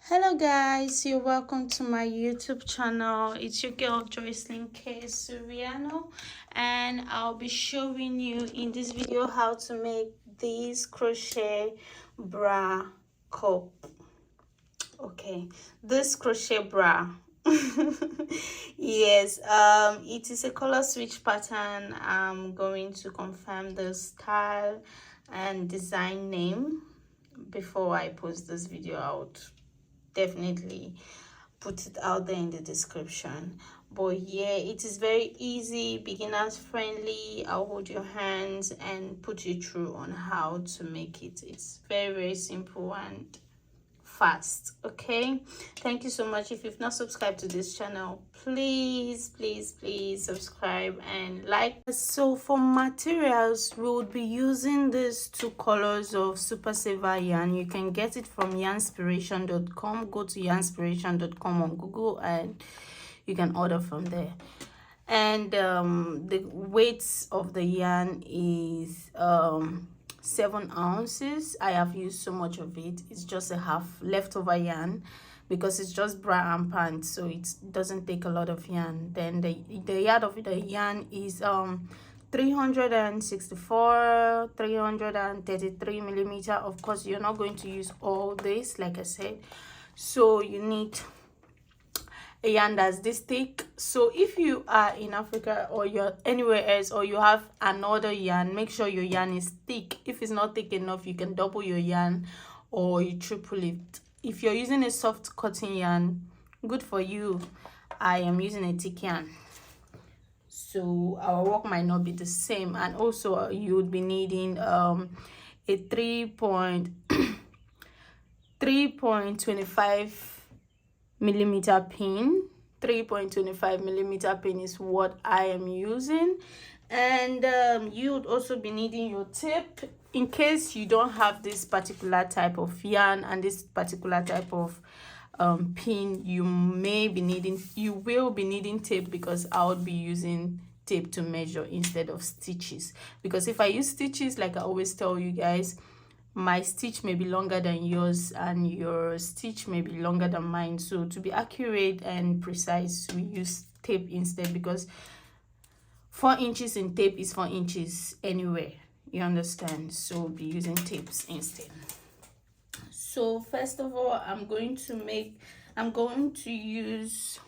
Hello guys, you're welcome to my YouTube channel. It's your girl Joyceline Kay, and I'll be showing you in this video how to make this crochet bra cup. Okay, this crochet bra. Yes, it is a color switch pattern. I'm going to confirm the style and design name before I post this video out. Definitely put it out there in the description. But yeah, it is very easy, beginners friendly. I'll hold your hands and put you through on how to make it. It's very simple and fast. Okay, thank you so much. If you've not subscribed to this channel, please subscribe and like. So for materials, we would be using these two colors of super saver yarn. You can get it from yarnspiration.com. Go to yarnspiration.com on Google and you can order from there. And the weight of the yarn is 7 ounces. I have used so much of it. It's just a half leftover yarn because it's just bra and pants, so it doesn't take a lot of yarn. Then the yard of the yarn is 333 millimeter. Of course, you're not going to use all this, like I said, so you need a yarn that's this thick. So if you are in Africa or you're anywhere else or you have another yarn, make sure your yarn is thick. If it's not thick enough, you can double your yarn or you triple it. If you're using a soft cotton yarn, good for you. I am using a thick yarn, so our work might not be the same. And also you would be needing a 3.25 millimeter pin. 3.25 millimeter pin is what I am using. And you would also be needing your tape in case you don't have this particular type of yarn and this particular type of pin. You will be needing tape, because I would be using tape to measure instead of stitches. Because if I use stitches, like I always tell you guys, my stitch may be longer than yours and your stitch may be longer than mine. So to be accurate and precise, we use tape instead, because 4 inches in tape is 4 inches anywhere, you understand? So we'll be using tapes instead. So first of all, I'm going to use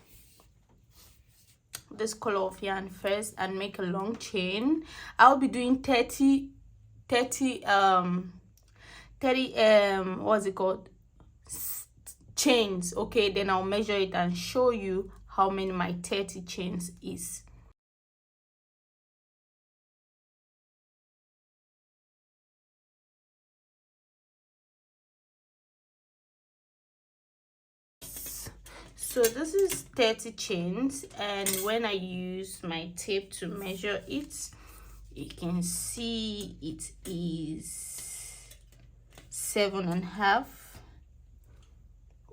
this color of yarn first and make a long chain. I'll be doing 30 what's it called, chains. Okay, then I'll measure it and show you how many my 30 chains is. So this is 30 chains, and when I use my tape to measure it, you can see it is 7.5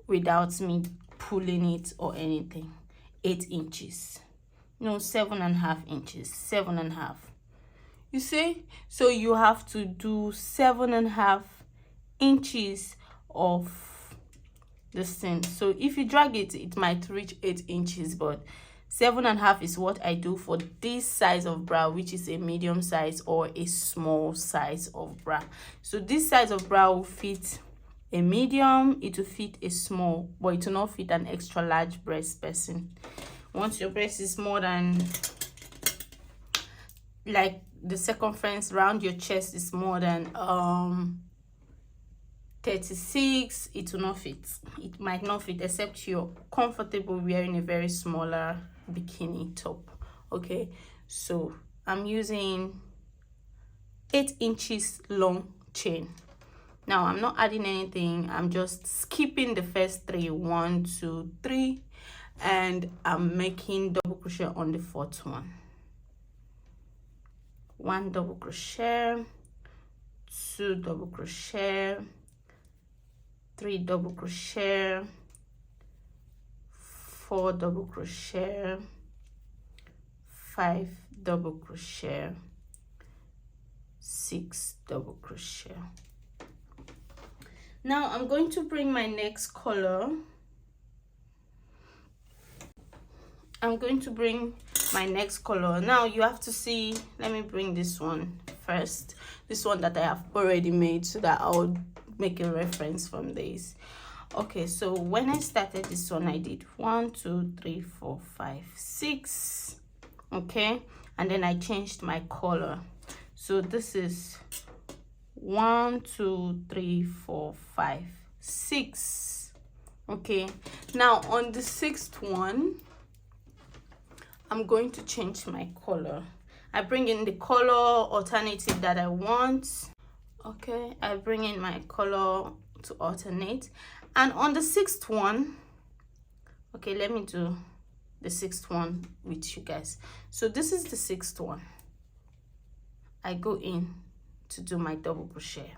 without me pulling it or anything. 8 inches, no, 7.5 inches, 7.5. You see, so you have to do 7.5 inches of this thing. So if you drag it, it might reach 8 inches, but 7.5 is what I do for this size of bra, which is a medium size or a small size of bra. So this size of bra will fit a medium, it will fit a small, but it will not fit an extra large breast person. Once your breast is more than, like, the circumference around your chest is more than 36, it will not fit. It might not fit, except you're comfortable wearing a very smaller bikini top. Okay, so I'm using 8 inches long chain. Now I'm not adding anything, I'm just skipping the first 3, 1, 2, 3, and I'm making double crochet on the 4th one. 1 double crochet, 2 double crochet, 3 double crochet, 4 double crochet, 5 double crochet, 6 double crochet. Now I'm going to bring my next color. I'm going to bring my next color. Now you have to see, let me bring this one first, this one that I have already made, so that I'll make a reference from this. Okay, so when I started this one, I did 1 2 3 4 5 6. Okay, and then I changed my color. So this is 1 2 3 4 5 6. Okay, now on the sixth one, I'm going to change my color. I bring in the color alternative that I want. Okay, I bring in my color to alternate. And on the sixth one, okay, let me do the sixth one with you guys. So this is the sixth one. I go in to do my double crochet.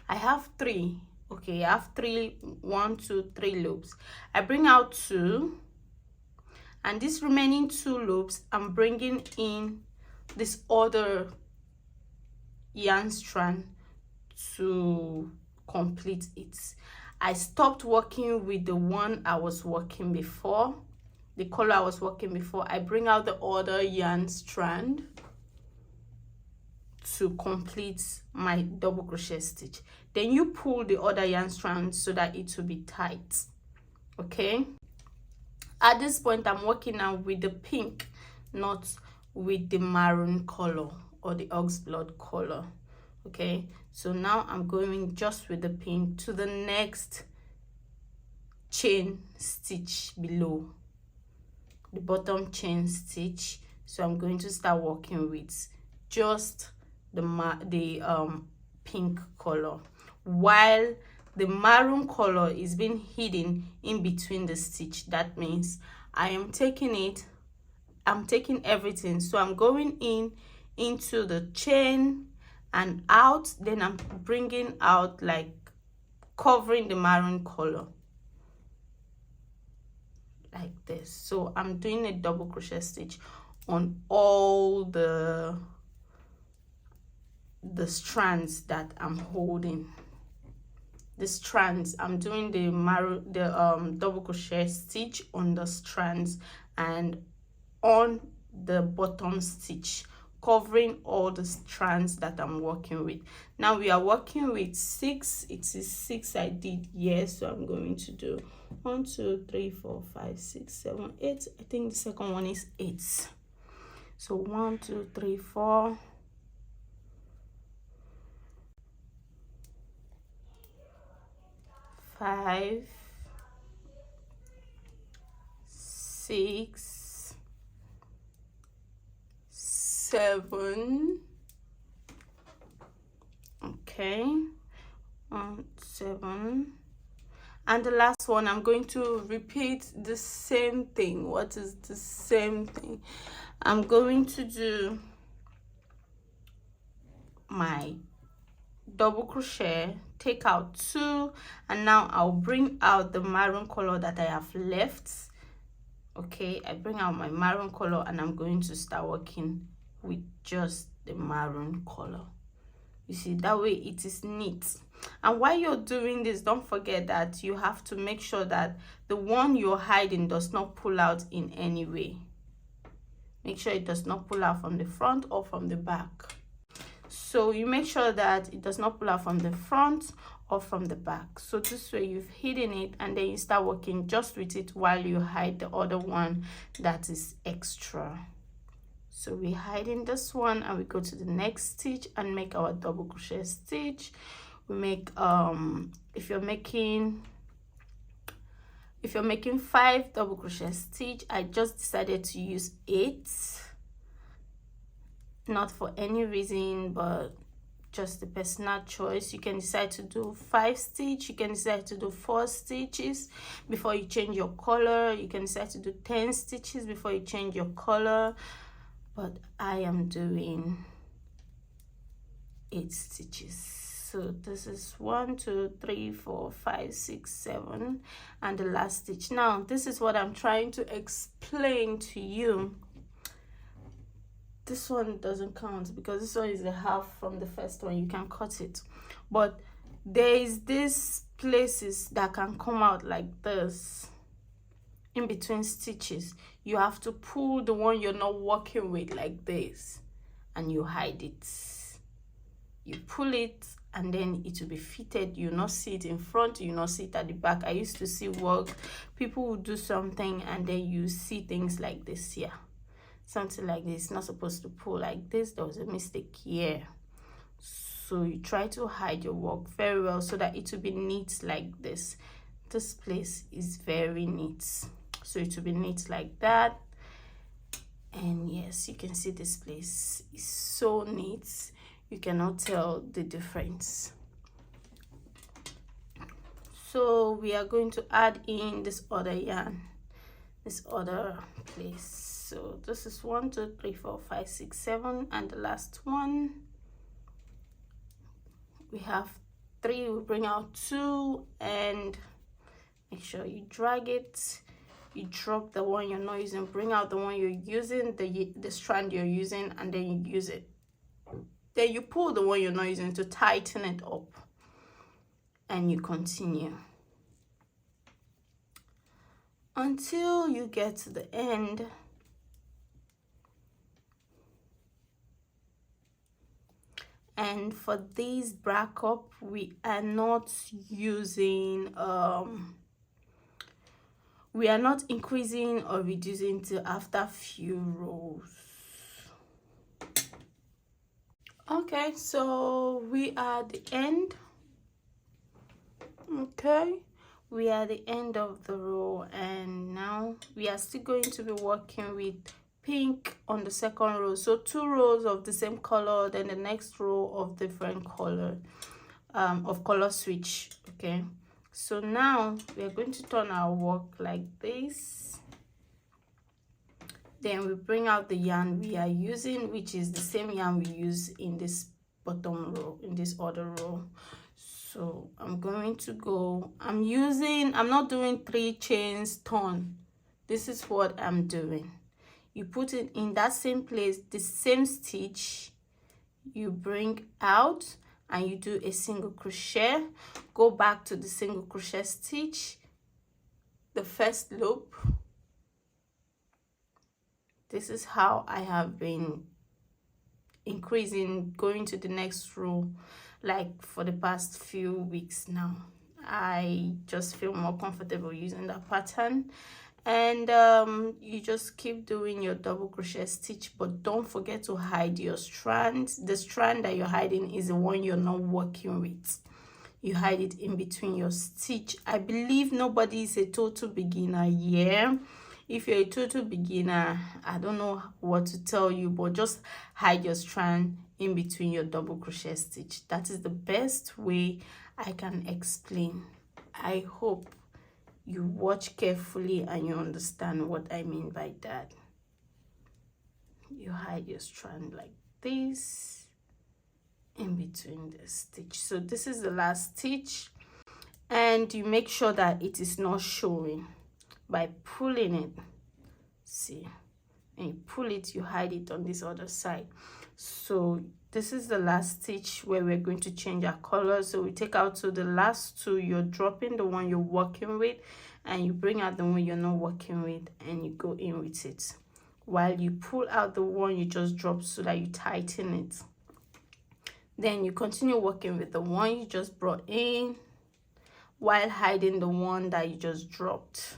I have 3. Okay, I have 3, 1 2 3 loops. I bring out 2, and this remaining 2 loops, I'm bringing in this other yarn strand to complete it. I stopped working with the one I was working before, the color I was working before. I bring out the other yarn strand to complete my double crochet stitch. Then you pull the other yarn strand so that it will be tight. Okay, at this point I'm working now with the pink, not with the maroon color or the ox blood color. Okay, so now I'm going just with the pink to the next chain stitch below, the bottom chain stitch. So I'm going to start working with just the pink color, while the maroon color is being hidden in between the stitch. That means I'm taking everything. So I'm going in into the chain and out, then I'm bringing out, like covering the maroon color like this. So I'm doing a double crochet stitch on all the strands that I'm holding. The strands, I'm doing the double crochet stitch on the strands and on the bottom stitch, covering all the strands that I'm working with. Now we are working with 6. It is 6 I did here, so I'm going to do 1 2 3 4 5 6 7 8. I think the second one is 8. So 1 2 3 4 5 6 7. Okay, 7. And the last one, I'm going to repeat the same thing. What is the same thing? I'm going to do my double crochet, take out 2, and now I'll bring out the maroon color that I have left. Okay, I bring out my maroon color and I'm going to start working with just the maroon color. You see, that way it is neat. And while you're doing this, don't forget that you have to make sure that the one you're hiding does not pull out in any way. Make sure it does not pull out from the front or from the back. So you make sure that it does not pull out from the front or from the back. So this way you've hidden it, and then you start working just with it while you hide the other one that is extra. So we're hiding this one and we go to the next stitch and make our double crochet stitch. We make if you're making 5 double crochet stitch, I just decided to use 8, not for any reason but just the personal choice. You can decide to do 5 stitch, you can decide to do 4 stitches before you change your color, you can decide to do 10 stitches before you change your color, but I am doing 8 stitches. So this is 1 2 3 4 5 6 7 and the last stitch. Now this is what I'm trying to explain to you. This one doesn't count because this one is a half from the first one. You can cut it, but there is this places that can come out like this in between stitches, you have to pull the one you're not working with like this, and you hide it. You pull it and then it will be fitted. You not see it in front, you not see it at the back. I used to see work, people would do something and then you see things like this here, something like this, not supposed to pull like this. There was a mistake here. So you try to hide your work very well so that it will be neat like this. This place is very neat, so it will be neat like that. And yes, you can see this place is so neat, you cannot tell the difference. So we are going to add in this other yarn, this other place. So this is 1 2 3 4 5 6 7, and the last one we have 3. We bring out 2 and make sure you drag it. You drop the one you're not using, bring out the one you're using, the strand you're using, and then you use it. Then you pull the one you're not using to tighten it up, and you continue until you get to the end. And for this bra cup, we are not using we are not increasing or reducing till after few rows. Okay, so we are at the end. Okay, we are at the end of the row, and now we are still going to be working with pink on the second row. So 2 rows of the same color, then the next row of different color, of color switch. Okay, so now we are going to turn our work like this. Then we bring out the yarn we are using, which is the same yarn we use in this bottom row, in this other row. So I'm going to go, I'm not doing 3 chains turn. This is what I'm doing. You put it in that same place, the same stitch, you bring out and you do a single crochet, go back to the single crochet stitch, the first loop. This is how I have been increasing, going to the next row, like for the past few weeks now. I just feel more comfortable using that pattern. And you just keep doing your double crochet stitch, but don't forget to hide your strands. The strand that you're hiding is the one you're not working with. You hide it in between your stitch. I believe nobody is a total beginner here. If you're a total beginner, I don't know what to tell you, but just hide your strand in between your double crochet stitch. That is the best way I can explain. I hope you watch carefully and you understand what I mean by that. You hide your strand like this in between the stitch. So this is the last stitch, and you make sure that it is not showing by pulling it. See, and you pull it, you hide it on this other side. So this is the last stitch where we're going to change our color. So we take out to the last 2, you're dropping the one you're working with, and you bring out the one you're not working with, and you go in with it while you pull out the one you just dropped so that you tighten it. Then you continue working with the one you just brought in while hiding the one that you just dropped.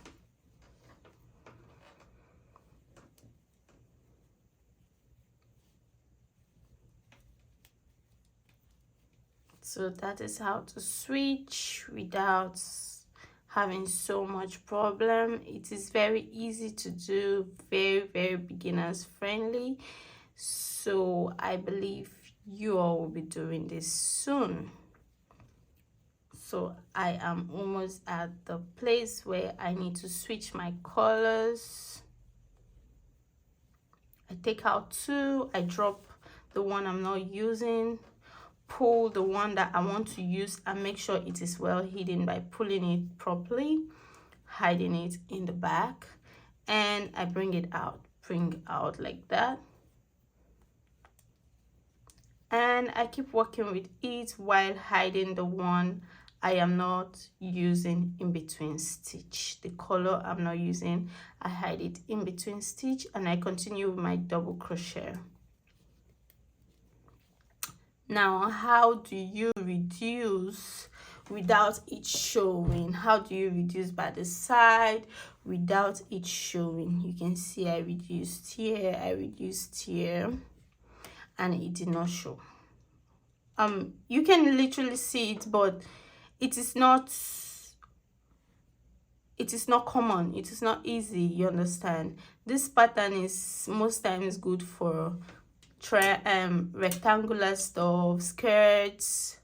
So that is how to switch without having so much problem. It is very easy to do, very beginners friendly. So I believe you all will be doing this soon. So I am almost at the place where I need to switch my colors. I take out 2, I drop the one I'm not using, pull the one that I want to use, and make sure it is well hidden by pulling it properly, hiding it in the back, and I bring it out like that. And I keep working with it while hiding the one I am not using in between stitch. The color I'm not using, I hide it in between stitch, and I continue with my double crochet. Now, how do you reduce without it showing? How do you reduce by the side without it showing? You can see I reduced here, I reduced here, and it did not show. You can literally see it, but it is not common, it is not easy, you understand. This pattern is most times good for rectangular stuff, skirts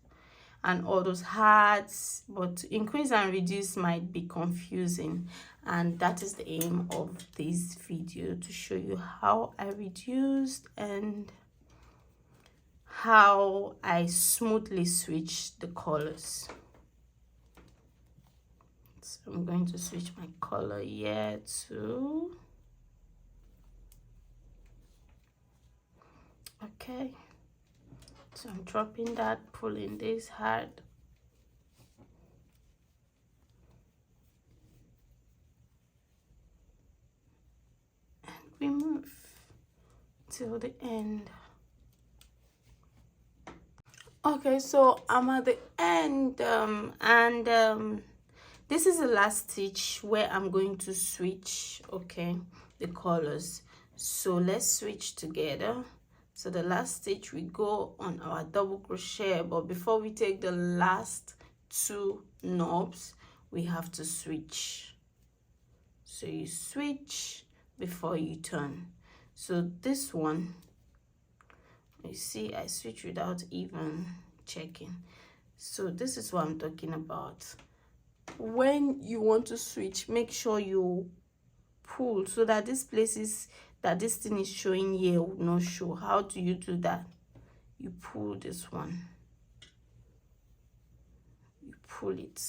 and all those hats, but increase and reduce might be confusing, and that is the aim of this video, to show you how I reduced and how I smoothly switch the colors. So I'm going to switch my color here too. Okay, so I'm dropping that, pulling this hard, and we move till the end. Okay, so I'm at the end, this is the last stitch where I'm going to switch, okay, the colors. So let's switch together. So the last stitch, we go on our double crochet, but before we take the last 2 knobs, we have to switch. So you switch before you turn. So this one, you see I switch without even checking. So this is what I'm talking about. When you want to switch, make sure you pull so that this places that this thing is showing here will not show. How do you do that? You pull this one, you pull it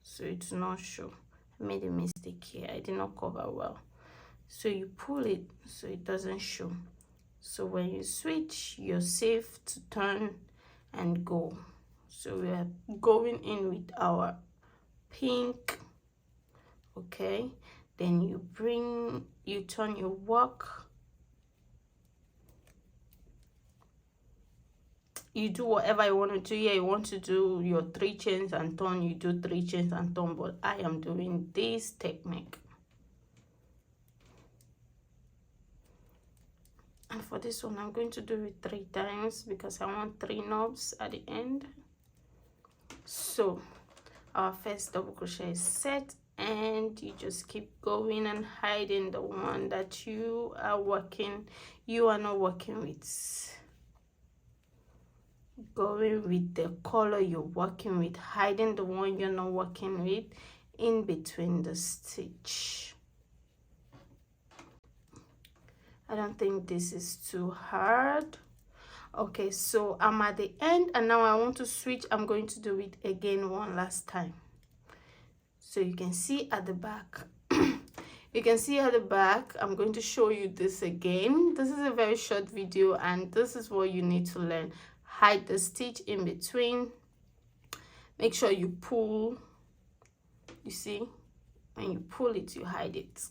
so it will not show. I made a mistake here, I did not cover well. So you pull it so it doesn't show. So when you switch, you're safe to turn and go. So we are going in with our pink, okay, then you turn your work, you do whatever you want to do here. You want to do your 3 chains and turn, you do 3 chains and turn, but I am doing this technique. And for this one, I'm going to do it 3 times because I want 3 knobs at the end. So our first double crochet is set, and you just keep going and hiding the one that you are not working with. Going with the color you're working with, hiding the one you're not working with in between the stitch. I don't think this is too hard. Okay, so I'm at the end, and now I want to switch. I'm going to do it again one last time. So you can see at the back, you can see at the back, I'm going to show you this again. This is a very short video, and this is what you need to learn. Hide the stitch in between. Make sure you pull. You see, when you pull it, you hide it.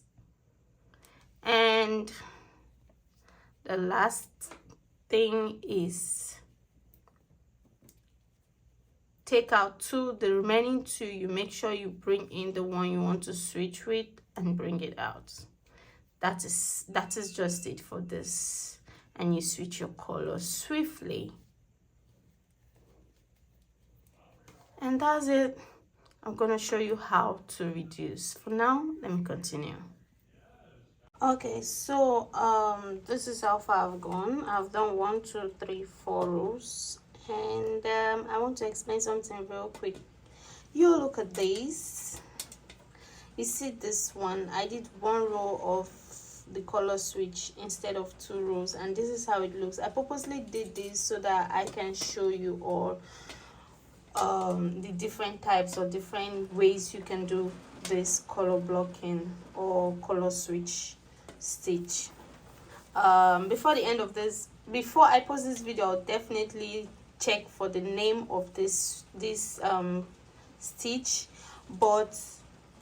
And the last thing is take out 2, the remaining 2, you make sure you bring in the one you want to switch with and bring it out. That is just it for this, and you switch your color swiftly, and that's it. I'm gonna show you how to reduce. For now, let me continue. Okay, so this is how far I've gone. I've done 1, 2, 3, 4 rows, and I want to explain something real quick. You look at this. You see this one, I did 1 row of the color switch instead of 2 rows, and this is how it looks. I purposely did this so that I can show you all the different types or different ways you can do this color blocking or color switch stitch. Before the end of this, before I post this video, I'll definitely check for the name of this stitch, but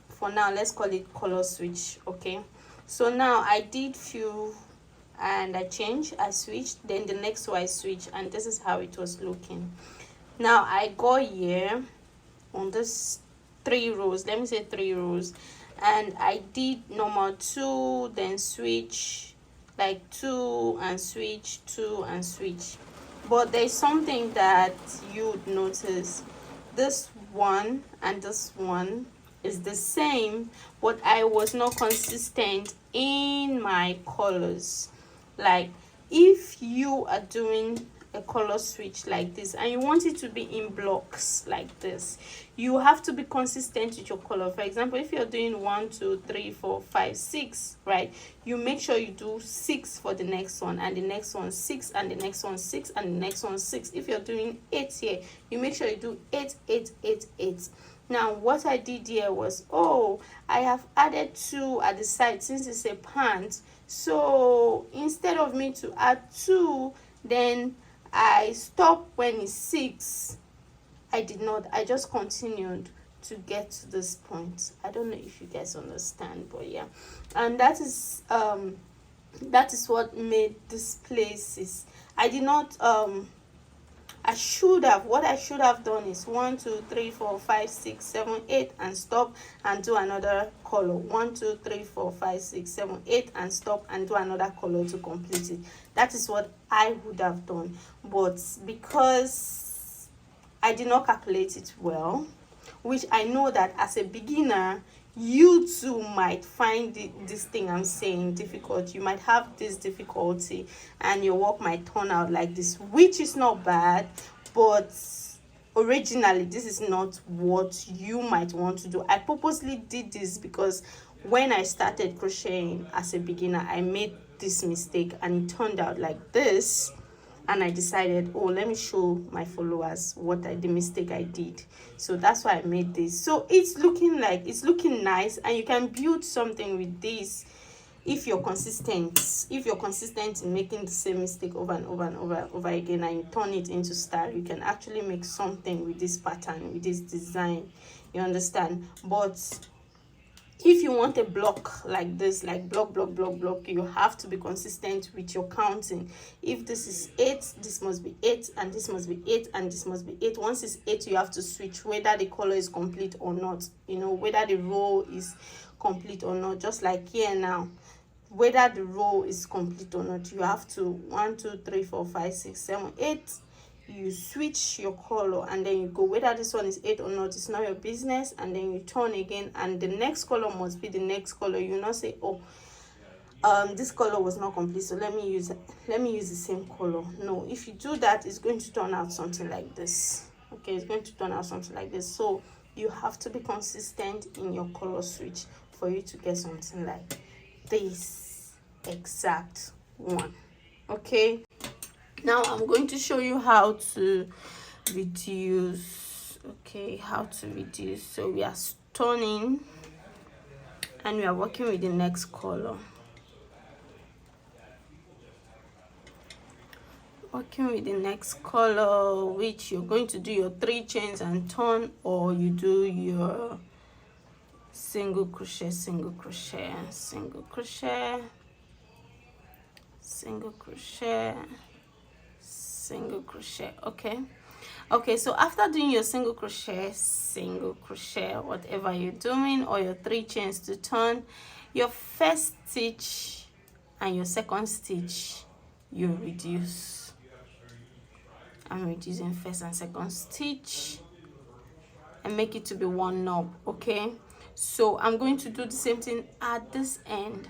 for now let's call it color switch. Okay, so now I did few and I changed, I switched, then the next one I switched, and this is how it was looking. Now I go here on this 3 rows, let me say 3 rows, and I did normal 2, then switch, like 2 and switch, 2 and switch. But there's something that you'd notice, this one and this one is the same, but I was not consistent in my colors. Like if you are doing a color switch like this and you want it to be in blocks like this, you have to be consistent with your color. For example, if you're doing 1 2 3 4 5 6, right, you make sure you do 6 for the next one, and the next one 6, and the next one 6, and the next one 6. If you're doing 8 here, you make sure you do 8 8 8 8. Now what I did here was, oh, I have added 2 at the side since it's a pant. So instead of me to add 2, then I stop when it's 6. I did not, I just continued to get to this point. I don't know if you guys understand, but yeah. And that is what made this places. I did not I should have, what I should have done is 1 2 3 4 5 6 7 8 and stop and do another color. 1 2 3 4 5 6 7 8 and stop and do another color to complete it. That is what I would have done, but because I did not calculate it well, which I know that as a beginner you too might find this thing I'm saying difficult. You might have this difficulty and your work might turn out like this, which is not bad, but originally this is not what you might want to do. I purposely did this because when I started crocheting as a beginner, I made this mistake and it turned out like this, and I decided, oh, let me show my followers what the mistake I did. So that's why I made this. So it's looking nice, and you can build something with this if you're consistent. If you're consistent in making the same mistake over and over and over again, and you turn it into style, you can actually make something with this pattern, with this design. You understand? But if you want a block like this, like block, you have to be consistent with your counting. If this is 8, this must be 8, and this must be 8, and this must be 8. Once it's 8, you have to switch whether the color is complete or not, you know, whether the row is complete or not. Just like here now, whether the row is complete or not, you have to 1 2 3 4 5 6 7 8. You switch your color and then you go, whether this one is 8 or not, it's not your business. And then you turn again, and the next color must be the next color. You not say, oh, this color was not complete, so let me use the same color. No, if you do that, it's going to turn out something like this. Okay, it's going to turn out something like this. So you have to be consistent in your color switch for you to get something like this exact one. Okay, now I'm going to show you how to reduce. Okay, how to reduce. So we are turning and we are working with the next color. Working with the next color, which you're going to do your 3 chains and turn, or you do your single crochet, single crochet, single crochet, single crochet, single crochet. Okay, so after doing your single crochet, whatever you're doing, or your 3 chains to turn, your first stitch and your second stitch you reduce. I'm reducing first and second stitch and make it to be 1 knob. Okay, so I'm going to do the same thing at this end.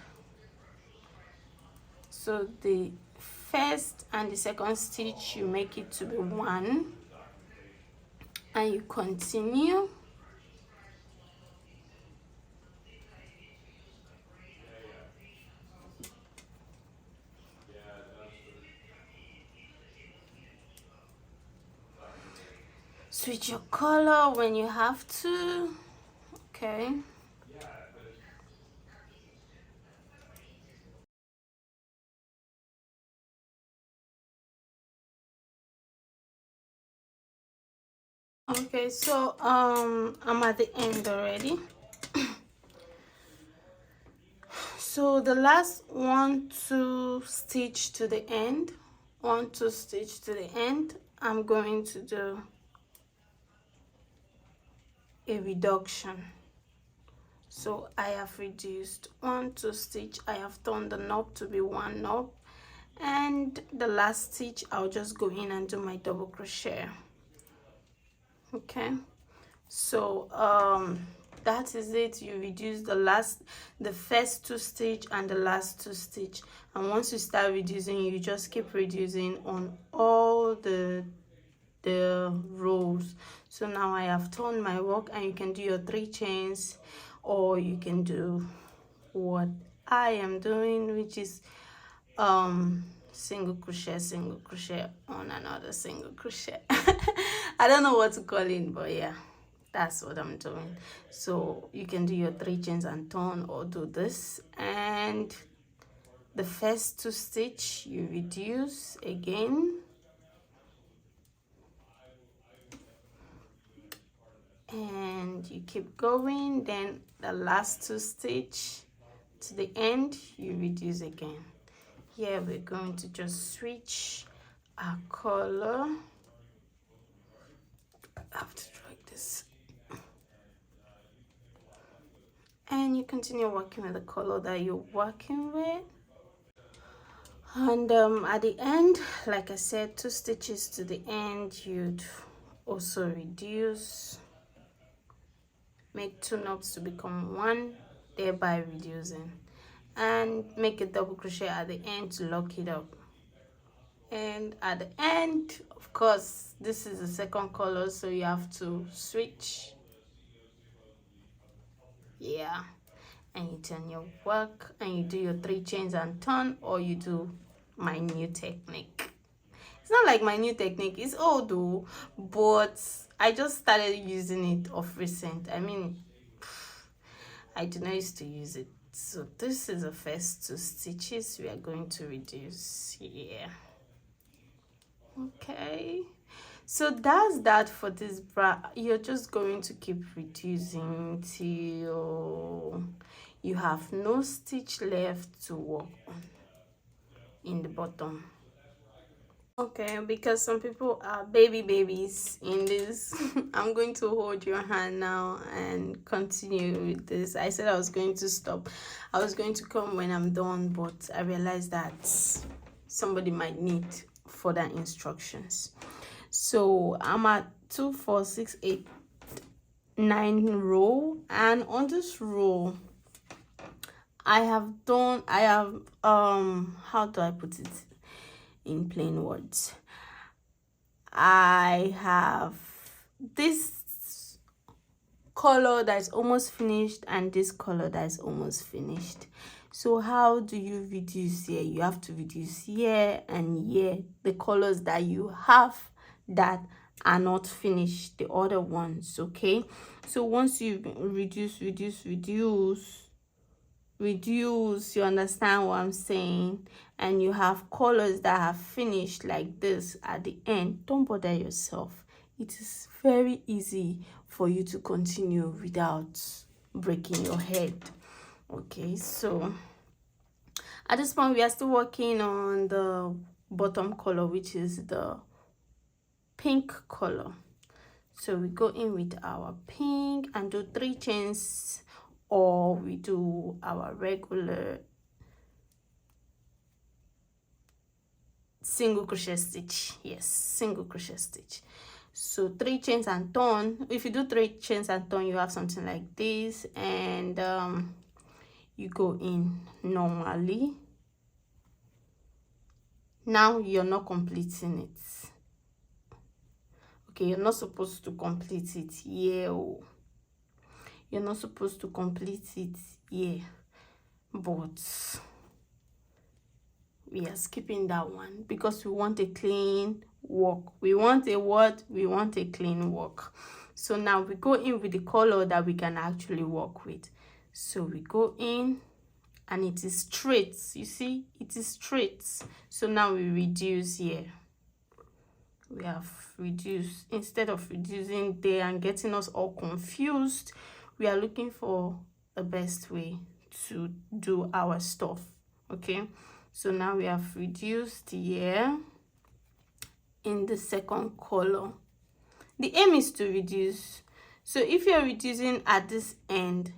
So the first and the second stitch, you make it to be 1 and you continue. Switch your color when you have to. Okay, Okay, so I'm at the end already. So the last 1-2 stitch to the end, 1-2 stitch to the end, I'm going to do a reduction. So I have reduced 1-2 stitch. I have turned the knob to be 1 knob, and the last stitch I'll just go in and do my double crochet. Okay, so that is it. You reduce the first 2 stitch and the last 2 stitch, and once you start reducing, you just keep reducing on all the rows. So now I have turned my work, and you can do your 3 chains, or you can do what I am doing, which is single crochet on another single crochet. I don't know what to call it, but yeah, that's what I'm doing. So you can do your 3 chains and turn, or do this, and the first 2 stitch you reduce again, and you keep going. Then the last 2 stitch to the end, you reduce again. Here we're going to just switch our color. I have to drag this, and you continue working with the color that you're working with. And at the end, like I said, 2 stitches to the end, you'd also reduce, make 2 knobs to become 1, thereby reducing, and make a double crochet at the end to lock it up. And at the end, of course, this is the second color, so you have to switch. Yeah, and you turn your work, and you do your 3 chains and turn, or you do my new technique. It's not like my new technique, it's old though, but I just started using it of recent. I mean, I did not used to use it. So this is the first 2 stitches we are going to reduce. Yeah, okay, so that's that for this bra. You're just going to keep reducing till you have no stitch left to work on in the bottom. Okay, because some people are babies in this. I'm going to hold your hand now and continue with this. I said I was going to stop. I was going to come when I'm done, but I realized that somebody might need further instructions. So I'm at 2, 4, 6, 8, 9 row, and on this row I have how do I put it in plain words? I have this color that is almost finished and this color that is almost finished. So how do you reduce here? You have to reduce here and here, the colors that you have that are not finished, the other ones. Okay, so once you reduce, you understand what I'm saying, and you have colors that have finished like this at the end, don't bother yourself. It is very easy for you to continue without breaking your head. Okay, so at this point we are still working on the bottom color, which is the pink color. So we go in with our pink and do 3 chains, or we do our regular single crochet stitch. Yes, single crochet stitch. So 3 chains and turn. If you do 3 chains and turn, you have something like this, and you go in normally. Now you're not completing it. Okay, you're not supposed to complete it here. You're not supposed to complete it here, but we are skipping that one because we want a clean work. We want a what? We want a clean work. So now we go in with the color that we can actually work with. So we go in and it is straight. You see, it is straight. So now we reduce here. we have reduced. Instead of reducing there and getting us all confused, we are looking for the best way to do our stuff. Okay, so now we have reduced here in the second color. The aim is to reduce. So if you're reducing at this end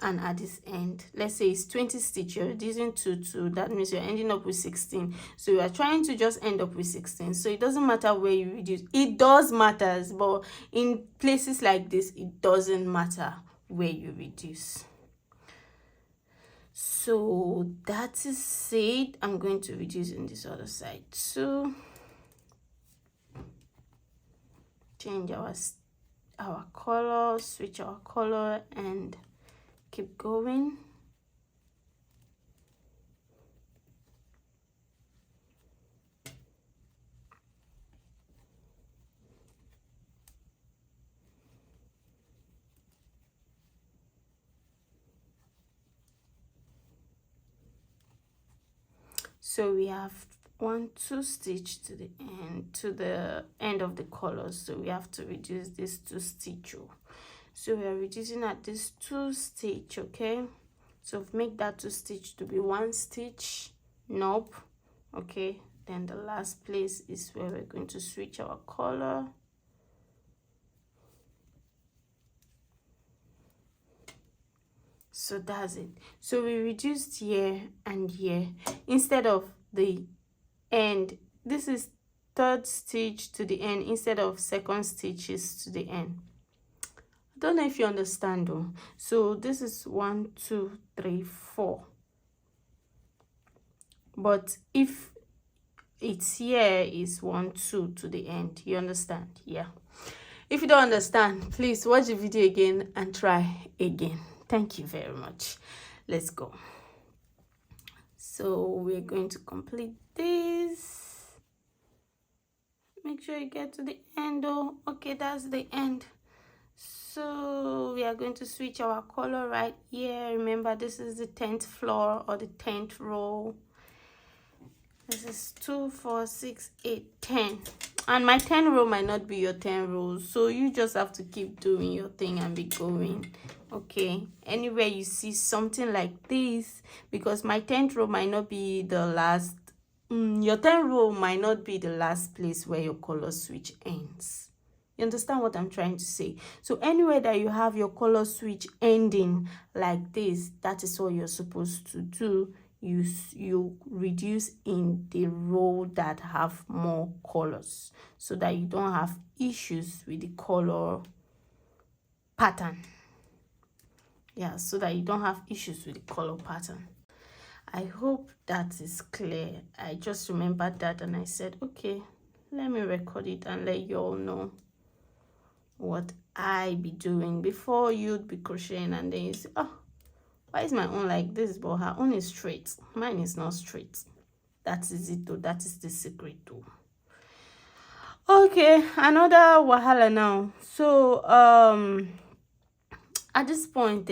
and at this end, let's say it's 20 stitch, you're reducing to that means you're ending up with 16. So you are trying to just end up with 16. So it doesn't matter where you reduce. It does matters, but in places like this, it doesn't matter where you reduce. So that is it. I'm going to reduce in this other side. So change our color, switch our color, and keep going. So we have 1 2 stitch to the end of the color, so we have to reduce this 2 stitch. So we are reducing at this 2 stitch. Okay, so make that 2 stitch to be 1 stitch. Nope. Okay, then the last place is where we're going to switch our color. So that's it. So we reduced here and here. Instead of the end, this is 3rd stitch to the end instead of 2nd stitches to the end. I don't know if you understand though. So this is 1 2 3 4, but if it's here is 1 2 to the end. You understand? Yeah. If you don't understand, please watch the video again and try again. Thank you very much. Let's go. So we're going to complete this. Make sure you get to the end. Oh, okay, that's the end. So we are going to switch our color right here. Remember, this is the 10th floor or the 10th row. This is 2 4 6 8 10, and my 10 row might not be your 10 rows, so you just have to keep doing your thing and be going. Okay, anywhere you see something like this, because my 10th row might not be the last, your 10th row might not be the last place where your color switch ends. You understand what I'm trying to say? So anywhere that you have your color switch ending like this, that is what you're supposed to do. You reduce in the row that have more colors, so that you don't have issues with the color pattern. Yeah, so that you don't have issues with the color pattern. I hope that is clear. I just remembered that and I said, okay, let me record it and let you all know what I be doing before you'd be crocheting, and then you say, oh, why is my own like this, but her own is straight? Mine is not straight. That is it though. That is the secret though. Okay, another wahala now. So at this point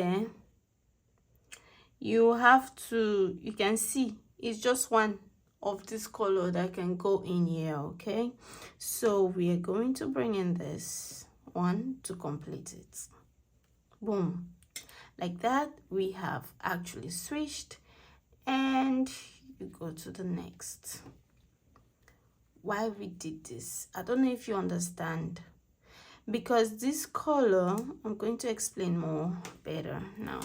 you have to, you can see it's just one of this color that can go in here. Okay, so we are going to bring in this one to complete it. Boom. Like that, we have actually switched, and you go to the next. Why we did this, I don't know if you understand, because this color, I'm going to explain more better now.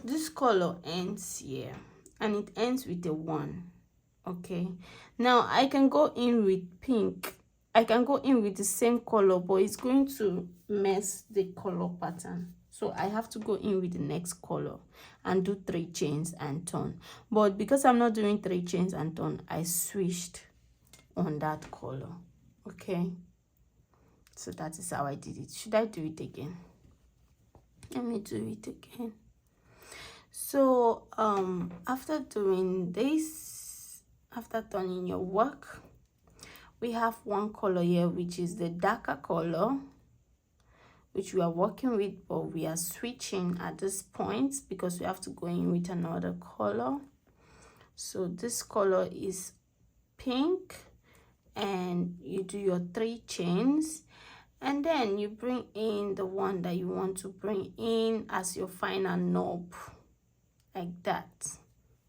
This color ends here and it ends with a 1. Okay, now I can go in with pink, I can go in with the same color, but it's going to mess the color pattern. So I have to go in with the next color and do 3 chains and turn. But because I'm not doing 3 chains and turn, I switched on that color. Okay, so that is how I did it. Should I do it again? Let me do it again. So after doing this, after turning your work, we have one color here, which is the darker color, which we are working with, but we are switching at this point because we have to go in with another color. So this color is pink, and you do your 3 chains, and then you bring in the one that you want to bring in as your final knob, like that.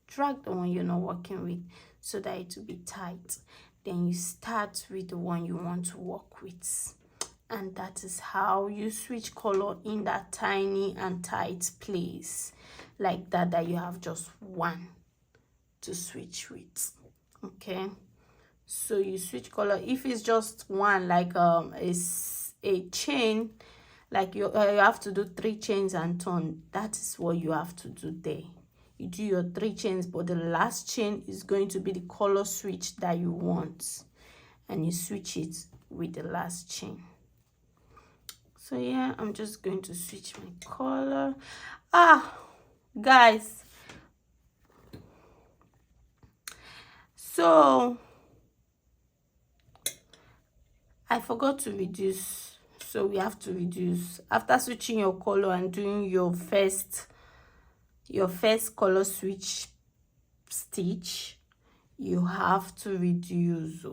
Drag the one you're not working with so that it will be tight. Then you start with the one you want to work with, and that is how you switch color in that tiny and tight place, like that you have just one to switch with. Okay, so you switch color. If it's just one, like a chain, like you have to do 3 chains and turn, that is what you have to do there. You do your 3 chains, but the last chain is going to be the color switch that you want, and you switch it with the last chain. So yeah, I'm just going to switch my color. Guys, so I forgot to reduce, so we have to reduce after switching your color and doing your first color switch stitch. You have to reduce.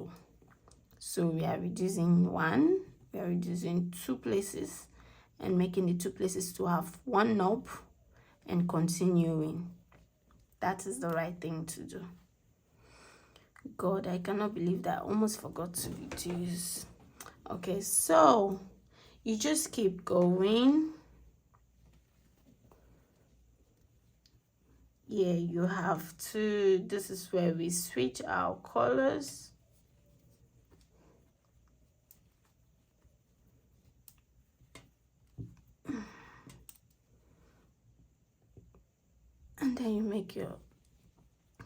So we are reducing 1, we are reducing 2 places, and making the 2 places to have 1 knob, and continuing. That is the right thing to do. God, I cannot believe that I almost forgot to reduce. Okay, so you just keep going. Yeah, you have to, this is where we switch our colors. And then you make your,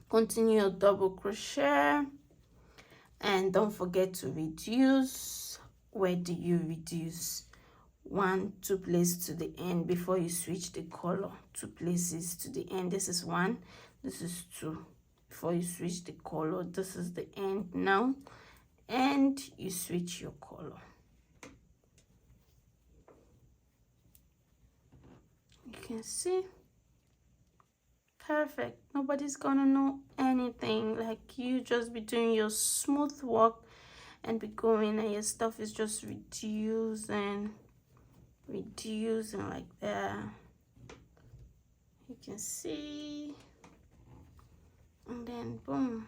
continue your double crochet, and don't forget to reduce. Where do you reduce? 1, 2 places to the end before you switch the color. 2 places to the end. This is 1, this is 2. Before you switch the color, this is the end now, and you switch your color. You can see. Perfect. Nobody's gonna know anything. Like, you just be doing your smooth work and be going, and your stuff is just reducing like that. You can see, and then boom,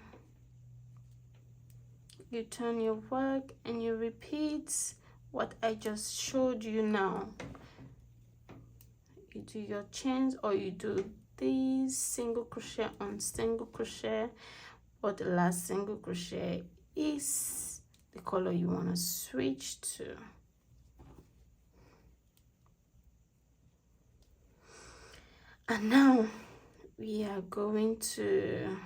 you turn your work and you repeat what I just showed you now. You do your chains, or you do these single crochet on single crochet, but the last single crochet is the color you want to switch to. And now we are going to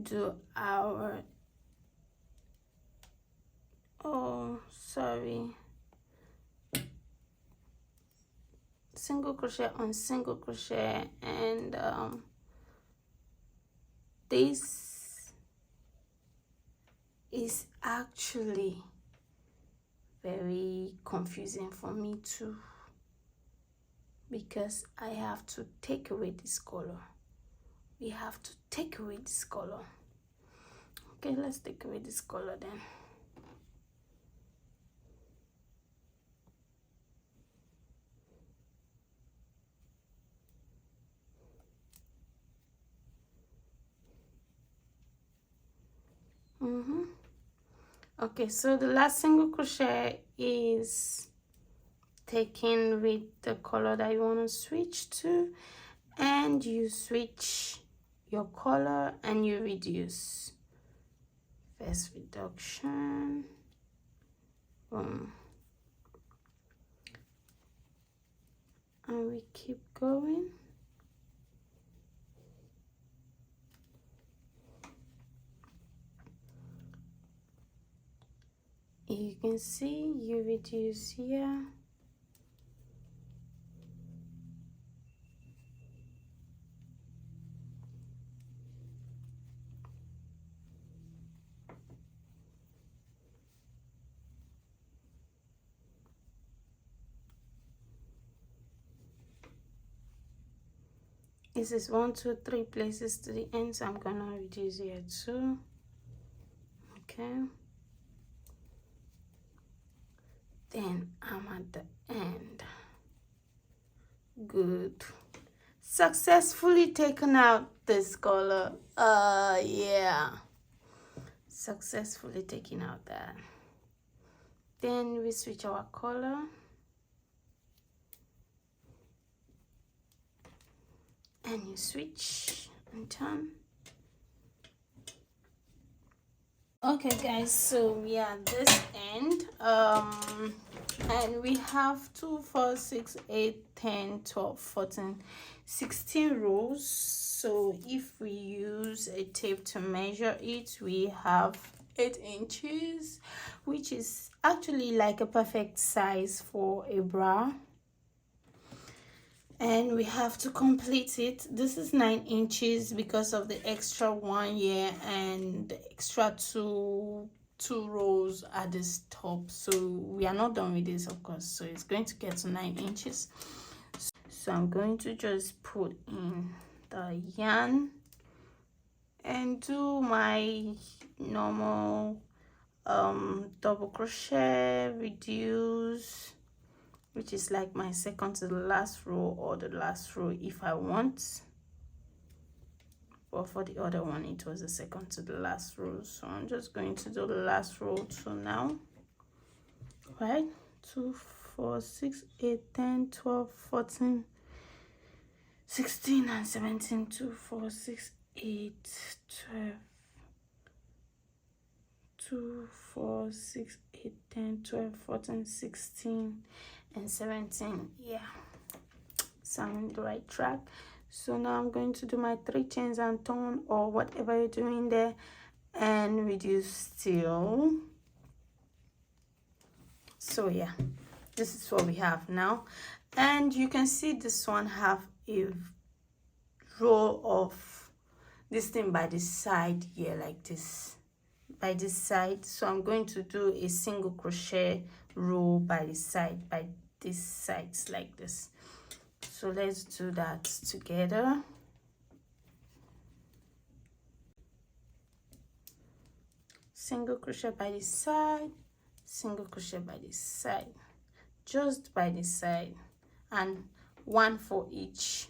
do our, single crochet on single crochet, and this is actually very confusing for me too, because I have to take away this color. We have to take away this color. Okay, let's take away this color then. Okay, so the last single crochet is taken with the color that you want to switch to, and you switch your color and you reduce. First reduction, boom, and we keep going. You can see you reduce here. This is 1, 2, 3 places to the end, so I'm gonna reduce here too. Okay, then I'm at the end. Good. Successfully taken out this color. Yeah, successfully taking out that. Then we switch our color, and you switch and turn. Okay guys, so we are at this end, and we have 2, 4, 6, 8, 10, 12, 14, 16 rows. So if we use a tape to measure it, we have 8 inches, which is actually like a perfect size for a bra. And we have to complete it. This is 9 inches because of the extra 1 here and the extra two rows at this top. So we are not done with this, of course, so it's going to get to 9 inches. So I'm going to just put in the yarn and do my normal double crochet, reduce, which is like my second to the last row or the last row if I want, but for the other one it was the second to the last row. So I'm just going to do the last row too now, right? 2, 4, 6, 8, 10, 12, 14, 16 and 17. 2, 4, 6, 8, 12, 2, 4, 6, 8, 10, 12, 14, 16 and 17. Yeah, so I'm on the right track. So now I'm going to do my 3 chains and turn, or whatever you're doing there, and reduce still. So yeah, this is what we have now, and you can see this one have a row of this thing by the side here, like this, by this side. So I'm going to do a single crochet row by the side, by these sides like this. So let's do that together. Single crochet by the side, single crochet by the side, just by the side, and 1 for each.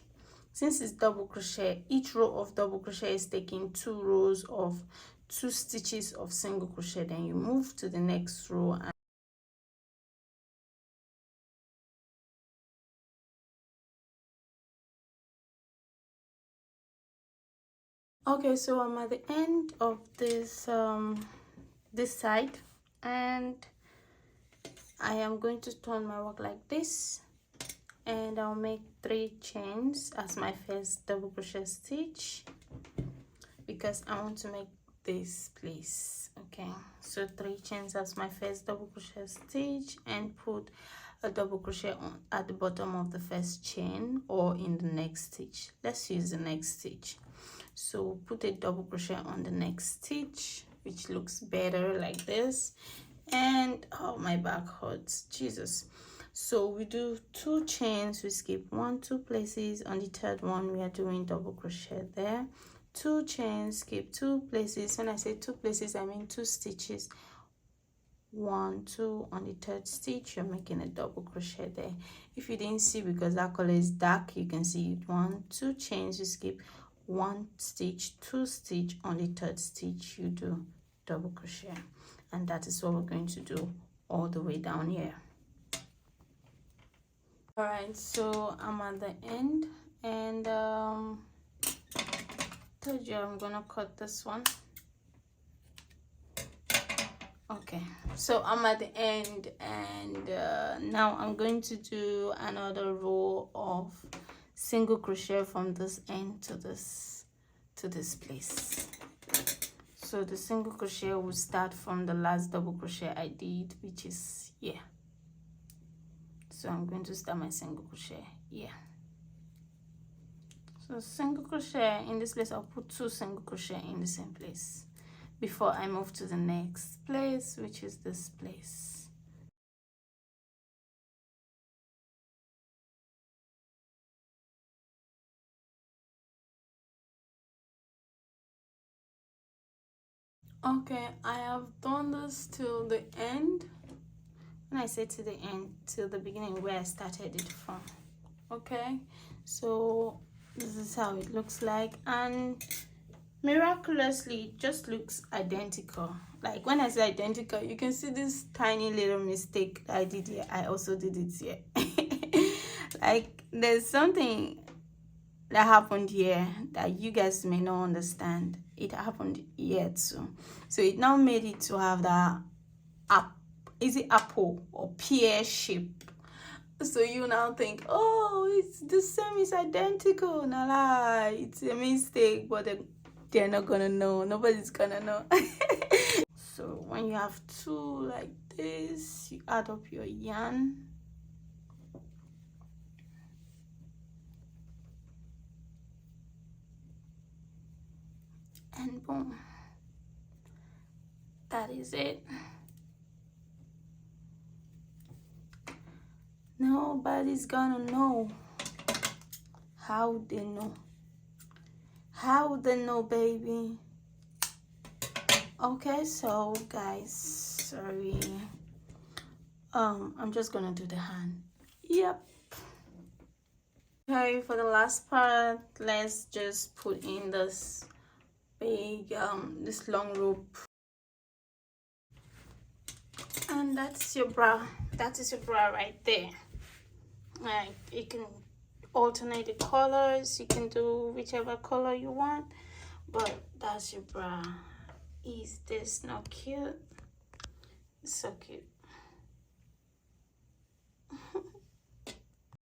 Since it's double crochet, each row of double crochet is taking 2 rows of 2 stitches of single crochet. Then you move to the next row and okay, so I'm at the end of this this side, and I am going to turn my work like this, and I'll make 3 chains as my first double crochet stitch because I want to make this place. Okay, so 3 chains as my first double crochet stitch, and put a double crochet on at the bottom of the first chain or in the next stitch. Let's use the next stitch. So put a double crochet on the next stitch, which looks better like this. And oh, my back hurts, Jesus. So we do 2 chains, we skip 1, 2 places. On the third one we are doing double crochet there, 2 chains, skip 2 places. When I say 2 places, I mean 2 stitches. 1, 2. On the third stitch you're making a double crochet there. If you didn't see because that color is dark, you can see it. 1, 2 chains, you skip 1 stitch, 2 stitch. On the third stitch you do double crochet, and that is what we're going to do all the way down here. All right, so I'm at the end, and told you I'm gonna cut this one. Okay, so I'm at the end, and now I'm going to do another row of single crochet from this end to this place. So the single crochet will start from the last double crochet I did, which is here. So I'm going to start my single crochet here. So single crochet in this place, I'll put 2 single crochet in the same place before I move to the next place, which is this place. Okay, I have done this till the end. When I say to the end, till the beginning where I started it from. Okay, so this is how it looks like, and miraculously it just looks identical. Like when I say identical, you can see this tiny little mistake I did here. I also did it here. Like there's something that happened here that you guys may not understand. It happened here too, so it now made it to have that is it apple or pear shape. So you now think, oh, it's the same, it's identical. Nah, lie, it's a mistake, but they're not gonna know. Nobody's gonna know. So when you have two like this, you add up your yarn. And boom, that is it. Nobody's gonna know. How they know? How they know, baby? Okay, so guys, sorry. I'm just gonna do the hand. Yep. Okay, for the last part, let's just put in this big this long rope, and that's your bra. That is your bra right there. Like you can alternate the colors, you can do whichever color you want, but that's your bra. Is this not cute? It's so cute.